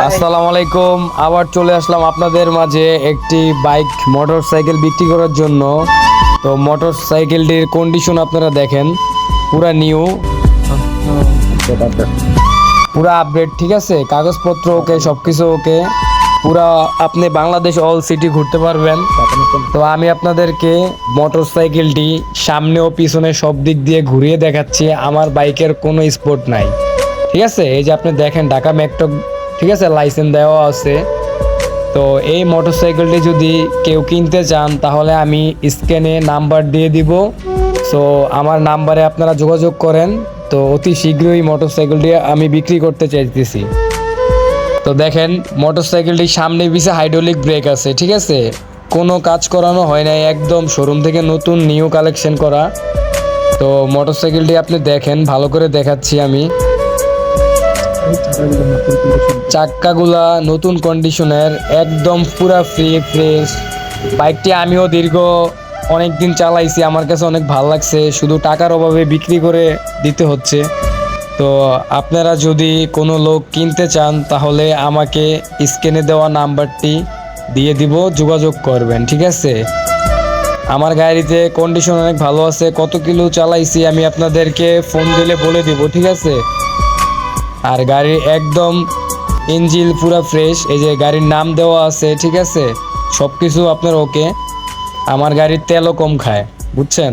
আসসালামু আলাইকুম। আবার চলে আসলাম আপনাদের মাঝে একটি বাইক মোটরসাইকেল বিক্রি করার জন্য। তো মোটরসাইকেলটির কন্ডিশন আপনারা দেখেন, পুরা নিউ, পুরা আপডেট, ঠিক আছে, কাগজপত্র ওকে, সবকিছু ওকে, পুরা আপনি বাংলাদেশ অল সিটি ঘুরতে পারবেন। তো আমি আপনাদেরকে মোটরসাইকেলটি সামনে ও পিছনে সব দিক দিয়ে ঘুরিয়ে দেখাচ্ছি। আমার বাইকের কোনো স্পট নাই, ঠিক আছে। এই যে আপনি দেখেন ঢাকা মেট্রো, ঠিক আছে, লাইসেন্স দেওয়া আছে। তো এই মোটরসাইকেলটি যদি কেউ কিনতে চান তাহলে আমি স্ক্যানে নাম্বার দিয়ে দিব। সো আমার নাম্বারে আপনারা যোগাযোগ করেন। তো অতি শীঘ্রই মোটরসাইকেলটি আমি বিক্রি করতে চাইতেছি। তো দেখেন মোটরসাইকেলটি সামনে পিছে হাইড্রোলিক ব্রেক আছে, ঠিক আছে, কোনো কাজ করানো হয় নাই, একদম শোরুম থেকে নতুন নিউ কালেকশন করা। তো মোটরসাইকেলটি আপনি দেখেন, ভালো করে দেখাচ্ছি আমি। চাক্কাগুলা নতুন কন্ডিশনের, একদম পুরা ফ্রেশ। বাইকটি আমিও দীর্ঘ অনেক দিন চালাইছি, আমার কাছে অনেক ভালো লাগছে, শুধু টাকার অভাবে বিক্রি করে দিতে হচ্ছে। তো আপনারা যদি কোনো লোক কিনতে চান তাহলে আমাকে স্ক্রিনে দেওয়া নাম্বারটি দিয়ে দিব, যোগাযোগ করবেন, ঠিক আছে। আমার গাড়িতে কন্ডিশন অনেক ভালো আছে, কত কিলো চালাইছি আমি আপনাদেরকে ফোন দিলে বলে দিব, ঠিক আছে। আর গাড়ির একদম ইঞ্জিন পুরো ফ্রেশ, এই যে গাড়ির নাম দেওয়া আছে, ঠিক আছে, সব কিছু আপনার ওকে। আমার গাড়ির তেলও কম খায়, বুঝছেন।